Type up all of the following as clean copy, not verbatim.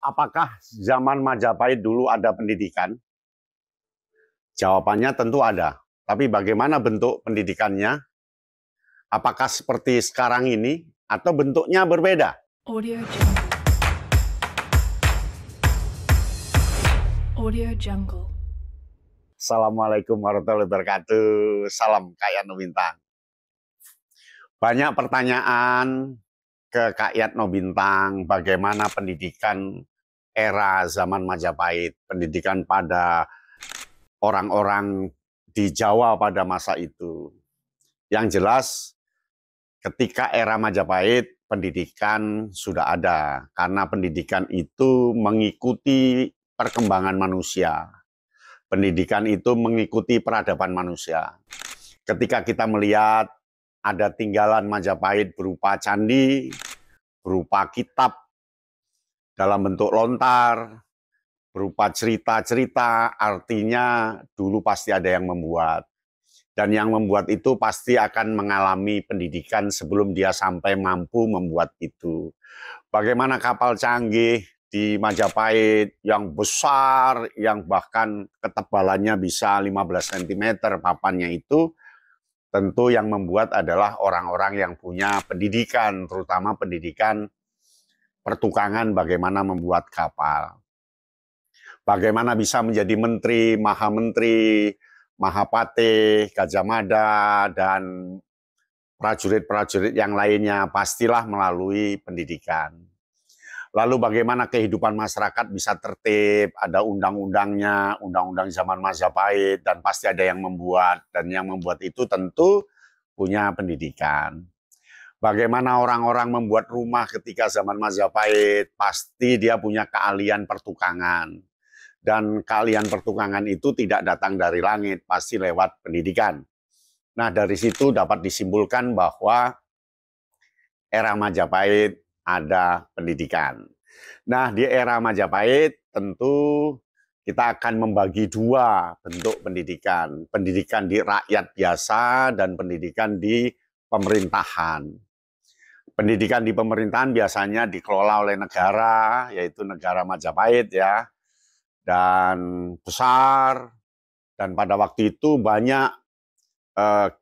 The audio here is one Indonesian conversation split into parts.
Apakah zaman Majapahit dulu ada pendidikan? Jawabannya tentu ada. Tapi bagaimana bentuk pendidikannya? Apakah seperti sekarang ini atau bentuknya berbeda? Audio Jungle. Audio Jungle. Assalamualaikum warahmatullahi wabarakatuh. Salam Kak Yatno Bintang. Banyak pertanyaan ke Kak Yatno Bintang, bagaimana pendidikan era zaman Majapahit, pendidikan pada orang-orang di Jawa pada masa itu. Yang jelas, ketika era Majapahit, pendidikan sudah ada, karena pendidikan itu mengikuti perkembangan manusia. Pendidikan itu mengikuti peradaban manusia. Ketika kita melihat ada tinggalan Majapahit berupa candi, berupa kitab dalam bentuk lontar, berupa cerita-cerita, artinya dulu pasti ada yang membuat. Dan yang membuat itu pasti akan mengalami pendidikan sebelum dia sampai mampu membuat itu. Bagaimana kapal canggih di Majapahit yang besar, yang bahkan ketebalannya bisa 15 cm papannya itu, tentu yang membuat adalah orang-orang yang punya pendidikan, terutama pendidikan pertukangan bagaimana membuat kapal. Bagaimana bisa menjadi menteri, mahamenteri, mahapate, Gajah Mada, dan prajurit-prajurit yang lainnya pastilah melalui pendidikan. Lalu bagaimana kehidupan masyarakat bisa tertib, ada undang-undangnya, undang-undang zaman Majapahit, dan pasti ada yang membuat, dan yang membuat itu tentu punya pendidikan. Bagaimana orang-orang membuat rumah ketika zaman Majapahit, pasti dia punya keahlian pertukangan. Dan keahlian pertukangan itu tidak datang dari langit, pasti lewat pendidikan. Nah, dari situ dapat disimpulkan bahwa era Majapahit ada pendidikan. Nah, di era Majapahit tentu kita akan membagi dua bentuk pendidikan. Pendidikan di rakyat biasa dan pendidikan di pemerintahan. Pendidikan di pemerintahan biasanya dikelola oleh negara, yaitu negara Majapahit ya, dan besar, dan pada waktu itu banyak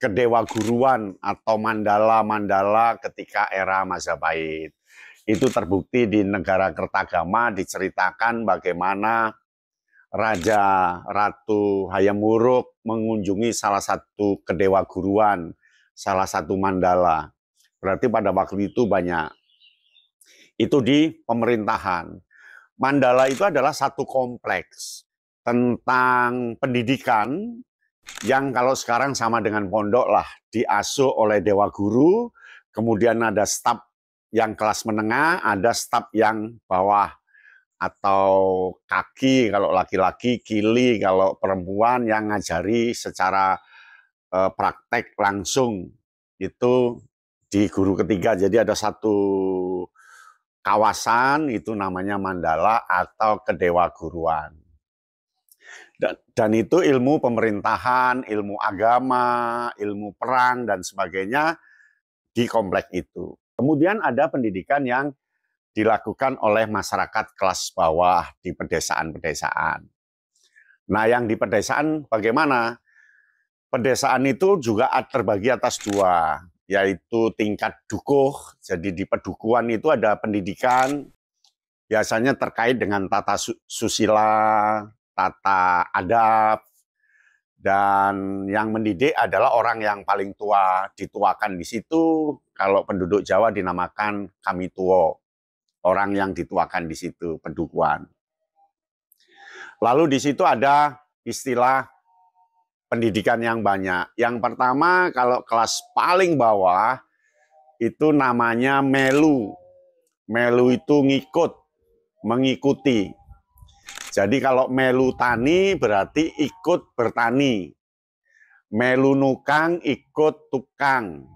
kedewaguruan atau mandala-mandala ketika era Majapahit. Itu terbukti di negara Kertagama, diceritakan bagaimana Raja Ratu Hayam Wuruk mengunjungi salah satu kedewaguruan, salah satu mandala. Berarti pada waktu itu banyak. Itu di pemerintahan. Mandala itu adalah satu kompleks tentang pendidikan yang kalau sekarang sama dengan pondok lah, diasuh oleh dewa guru, kemudian ada staf yang kelas menengah, ada staf yang bawah, atau kaki kalau laki-laki, kili kalau perempuan, yang ngajari secara praktek langsung. Itu di guru ketiga, jadi ada satu kawasan itu namanya mandala atau kedewaguruan. Dan itu ilmu pemerintahan, ilmu agama, ilmu perang, dan sebagainya di kompleks itu. Kemudian ada pendidikan yang dilakukan oleh masyarakat kelas bawah di pedesaan-pedesaan. Nah, yang di pedesaan bagaimana? Pedesaan itu juga terbagi atas dua, yaitu tingkat dukuh. Jadi di pedukuhan itu ada pendidikan, biasanya terkait dengan tata susila, tata adab, dan yang mendidik adalah orang yang paling tua, dituakan di situ. Kalau penduduk Jawa dinamakan kami tuo, orang yang dituakan di situ, pedukuhan. Lalu di situ ada istilah pendidikan yang banyak. Yang pertama, kalau kelas paling bawah, itu namanya melu. Melu itu ngikut, mengikuti. Jadi kalau melu tani berarti ikut bertani. Melu nukang ikut tukang.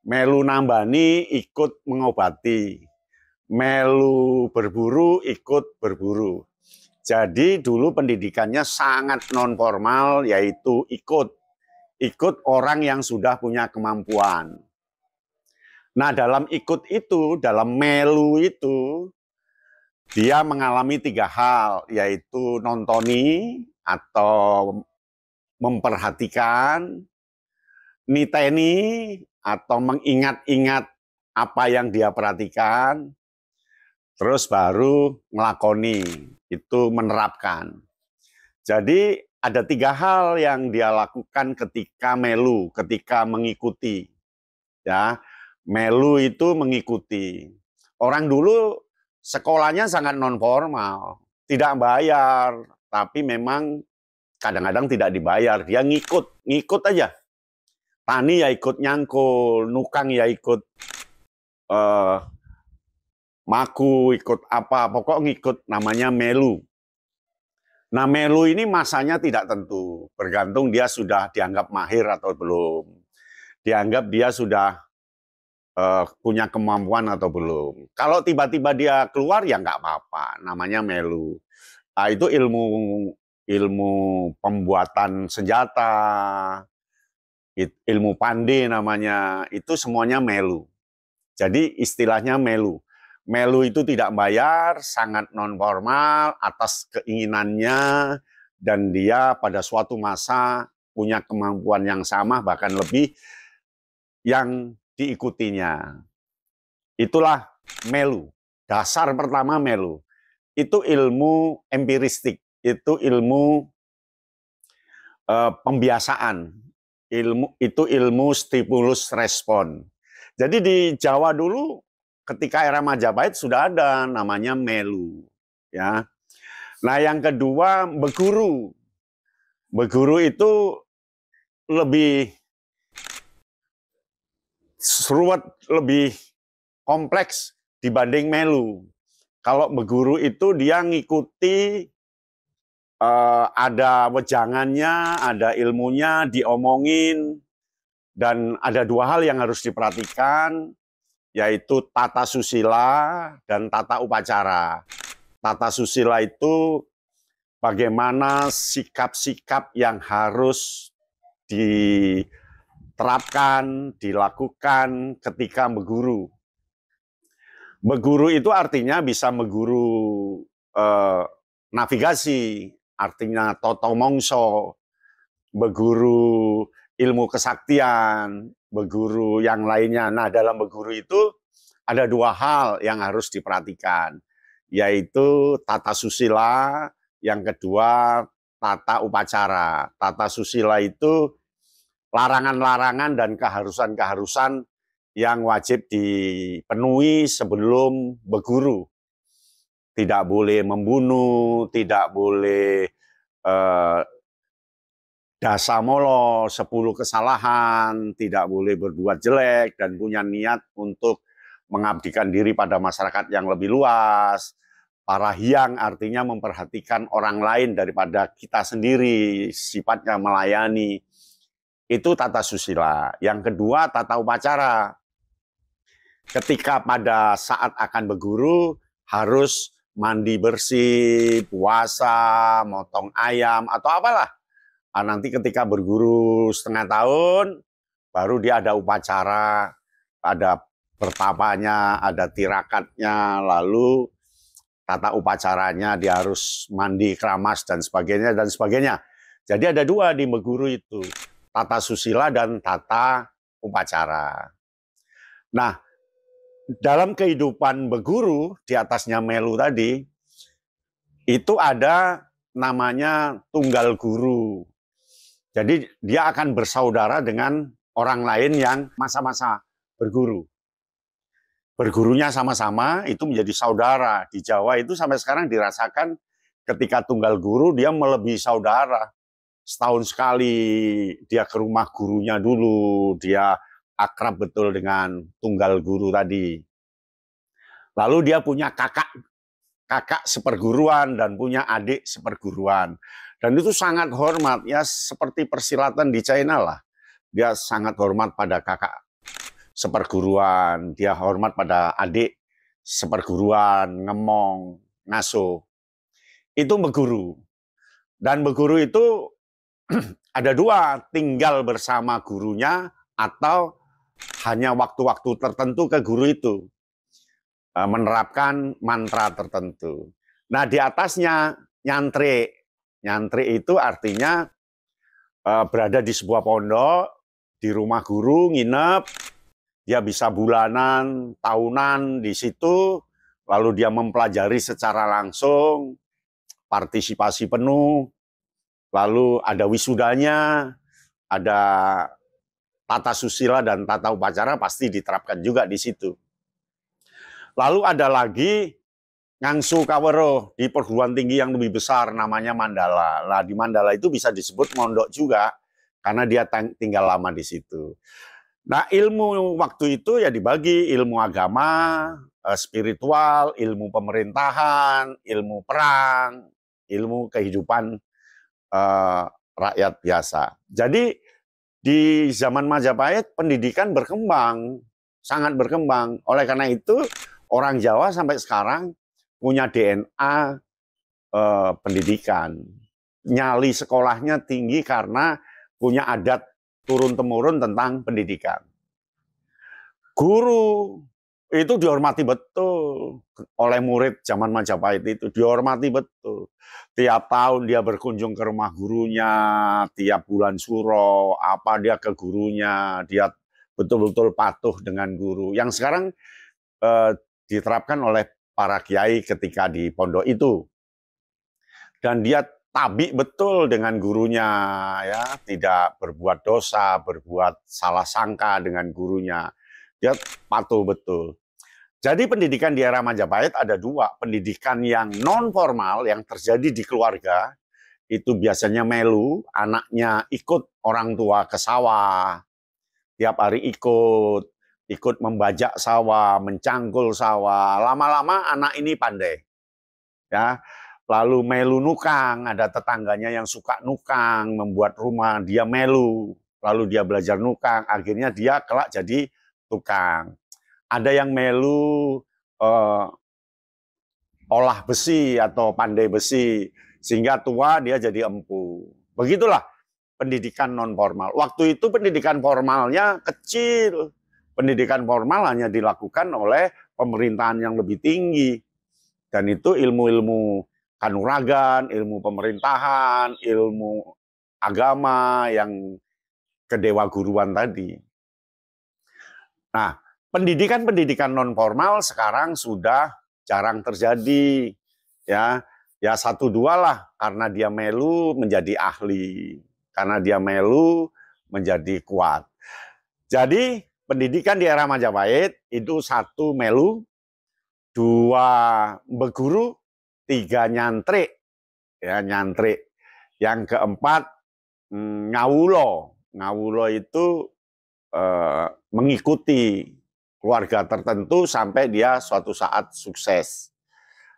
Melu nambani ikut mengobati. Melu berburu ikut berburu. Jadi dulu pendidikannya sangat non formal, yaitu ikut. Ikut orang yang sudah punya kemampuan. Nah, dalam ikut itu, dalam melu itu, dia mengalami 3 hal, yaitu nontoni atau memperhatikan, niteni atau mengingat-ingat apa yang dia perhatikan, terus baru ngelakoni, itu menerapkan. Jadi ada 3 hal yang dia lakukan ketika melu, ketika mengikuti. Ya, melu itu mengikuti. Orang dulu sekolahnya sangat non formal, tidak bayar, tapi memang kadang-kadang tidak dibayar. Dia ngikut aja. Tani ya ikut nyangkul, nukang ya ikut maku, ikut apa, pokok ngikut, namanya melu. Nah, melu ini masanya tidak tentu, bergantung dia sudah dianggap mahir atau belum. Dianggap dia sudah punya kemampuan atau belum. Kalau tiba-tiba dia keluar ya nggak apa-apa, namanya melu. Nah, itu ilmu pembuatan senjata, ilmu pande namanya, itu semuanya melu. Jadi istilahnya melu. Melu itu tidak bayar, sangat non formal atas keinginannya, dan dia pada suatu masa punya kemampuan yang sama bahkan lebih yang diikutinya. Itulah melu. Dasar pertama melu. Itu ilmu empiristik, itu ilmu pembiasaan. Itu ilmu stimulus respon. Jadi di Jawa dulu ketika era Majapahit sudah ada namanya melu, ya. Nah, yang kedua beguru. Beguru itu lebih seruat, lebih kompleks dibanding melu. Kalau beguru itu dia ngikuti, ada wejangannya, ada ilmunya, diomongin, dan ada 2 hal yang harus diperhatikan, yaitu tata susila dan tata upacara. Tata susila itu bagaimana sikap-sikap yang harus diterapkan, dilakukan ketika berguru. Berguru itu artinya bisa mengguru navigasi, artinya toto mongso, berguru ilmu kesaktian, berguru yang lainnya. Nah, dalam berguru itu ada 2 hal yang harus diperhatikan, yaitu tata susila, yang kedua tata upacara. Tata susila itu larangan-larangan dan keharusan-keharusan yang wajib dipenuhi sebelum berguru. Tidak boleh membunuh, tidak boleh dasamolo, 10 kesalahan, tidak boleh berbuat jelek, dan punya niat untuk mengabdikan diri pada masyarakat yang lebih luas. Parahyang artinya memperhatikan orang lain daripada kita sendiri, sifatnya melayani. Itu tata susila. Yang kedua, tata upacara. Ketika pada saat akan berguru, harus mandi bersih, puasa, motong ayam, atau apalah. Nanti ketika berguru setengah tahun, baru dia ada upacara, ada pertapanya, ada tirakatnya, lalu tata upacaranya dia harus mandi keramas dan sebagainya dan sebagainya. Jadi ada 2 di berguru itu, tata susila dan tata upacara. Nah, dalam kehidupan berguru di atasnya melu tadi, itu ada namanya tunggal guru. Jadi dia akan bersaudara dengan orang lain yang masa-masa berguru. Bergurunya sama-sama, itu menjadi saudara. Di Jawa itu sampai sekarang dirasakan ketika tunggal guru, dia melebihi saudara. Setahun sekali dia ke rumah gurunya dulu, dia akrab betul dengan tunggal guru tadi. Lalu dia punya kakak seperguruan dan punya adik seperguruan. Dan itu sangat hormat, ya seperti persilatan di China lah. Dia sangat hormat pada kakak seperguruan, dia hormat pada adik seperguruan, ngemong, ngaso. Itu berguru. Dan berguru itu ada 2, tinggal bersama gurunya atau hanya waktu-waktu tertentu ke guru itu. menerapkan mantra tertentu. Nah, di atasnya nyantrik. Nyantrik itu artinya berada di sebuah pondok, di rumah guru, nginep, dia bisa bulanan, tahunan di situ, lalu dia mempelajari secara langsung, partisipasi penuh, lalu ada wisudanya, ada tata susila dan tata upacara pasti diterapkan juga di situ. Lalu ada lagi ngangsu kawero di perguruan tinggi yang lebih besar namanya Mandala. Nah, di Mandala itu bisa disebut mondok juga karena dia tinggal lama di situ. Nah, ilmu waktu itu ya dibagi ilmu agama, spiritual, ilmu pemerintahan, ilmu perang, ilmu kehidupan rakyat biasa. Jadi di zaman Majapahit pendidikan berkembang, sangat berkembang. Oleh karena itu orang Jawa sampai sekarang punya DNA pendidikan. Nyali sekolahnya tinggi karena punya adat turun-temurun tentang pendidikan. Guru itu dihormati betul oleh murid zaman Majapahit itu, dihormati betul. Tiap tahun dia berkunjung ke rumah gurunya, tiap bulan suro, apa dia ke gurunya, dia betul-betul patuh dengan guru. Yang sekarang diterapkan oleh para kiai ketika di pondok itu. Dan dia tabik betul dengan gurunya, ya, tidak berbuat dosa, berbuat salah sangka dengan gurunya. Dia patuh betul. Jadi pendidikan di era Majapahit ada dua, pendidikan yang non formal yang terjadi di keluarga, itu biasanya melu, anaknya ikut orang tua ke sawah, tiap hari ikut membajak sawah, mencangkul sawah, lama-lama anak ini pandai. Ya, lalu melu nukang, ada tetangganya yang suka nukang, membuat rumah, dia melu, lalu dia belajar nukang, akhirnya dia kelak jadi tukang. Ada yang melu olah besi atau pandai besi, sehingga tua dia jadi empu. Begitulah pendidikan non formal. Waktu itu pendidikan formalnya kecil. Pendidikan formal hanya dilakukan oleh pemerintahan yang lebih tinggi. Dan itu ilmu-ilmu kanuragan, ilmu pemerintahan, ilmu agama yang kedewa guruan tadi. Nah, pendidikan non formal sekarang sudah jarang terjadi, ya. Ya satu dua lah, karena dia melu menjadi ahli, karena dia melu menjadi kuat. Jadi pendidikan di era Majapahit itu satu melu, dua beguru, tiga nyantrik, ya nyantrik. Yang keempat ngawulo. Ngawulo itu mengikuti keluarga tertentu sampai dia suatu saat sukses.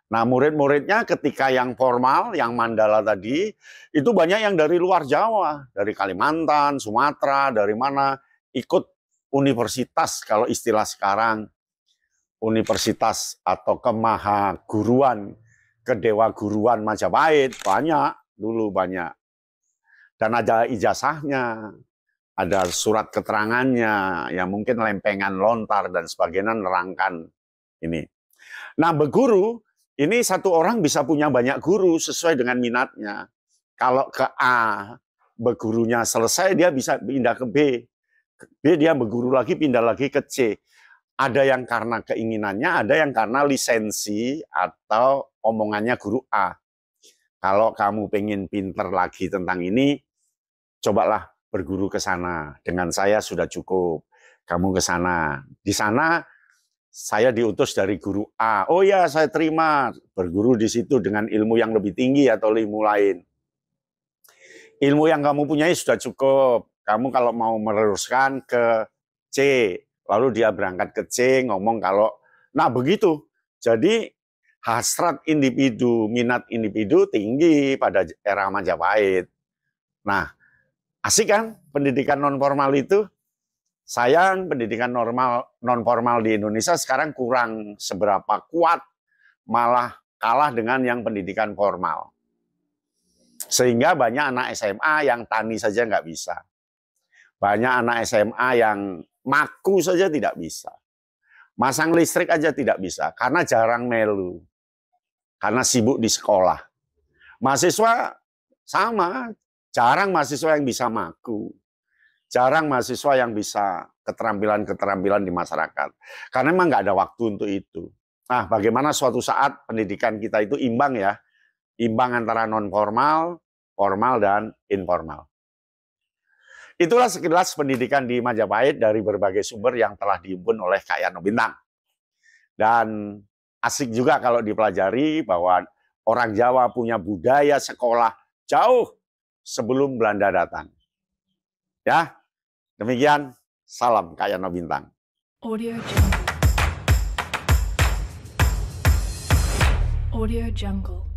Nah, murid-muridnya ketika yang formal, yang Mandala tadi, itu banyak yang dari luar Jawa, dari Kalimantan, Sumatera, dari mana, ikut universitas, kalau istilah sekarang, universitas atau kemahaguruan, kedewa guruan Majapahit, banyak, dulu banyak. Dan ada ijazahnya, ada surat keterangannya, yang mungkin lempengan lontar dan sebagainya nerangkan ini. Nah, beguru, ini satu orang bisa punya banyak guru sesuai dengan minatnya. Kalau ke A, begurunya selesai, dia bisa pindah ke B. B, dia beguru lagi, pindah lagi ke C. Ada yang karena keinginannya, ada yang karena lisensi atau omongannya guru A. Kalau kamu pengen pinter lagi tentang ini, cobalah berguru ke sana. Dengan saya sudah cukup. Kamu ke sana. Di sana saya diutus dari guru A. Oh ya, saya terima berguru di situ dengan ilmu yang lebih tinggi atau ilmu lain. Ilmu yang kamu punyai sudah cukup. Kamu kalau mau meneruskan ke C, lalu dia berangkat ke C, ngomong kalau, nah begitu. Jadi hasrat individu, minat individu tinggi pada era Majapahit. Nah, asik kan pendidikan non formal itu? Sayang pendidikan non formal di Indonesia sekarang kurang seberapa kuat, malah kalah dengan yang pendidikan formal. Sehingga banyak anak SMA yang tani saja nggak bisa. Banyak anak SMA yang maku saja tidak bisa. Masang listrik aja tidak bisa, karena jarang melu. Karena sibuk di sekolah. Mahasiswa sama, jarang mahasiswa yang bisa maku. Jarang mahasiswa yang bisa keterampilan-keterampilan di masyarakat. Karena memang nggak ada waktu untuk itu. Nah, bagaimana suatu saat pendidikan kita itu imbang ya. Imbang antara non-formal, formal, dan informal. Itulah sekilas pendidikan di Majapahit dari berbagai sumber yang telah dihimpun oleh Kak Yatno Bintang. Dan asik juga kalau dipelajari bahwa orang Jawa punya budaya sekolah jauh sebelum Belanda datang. Ya, demikian. Salam Kak Yatno Bintang. Audio Jungle. Audio Jungle.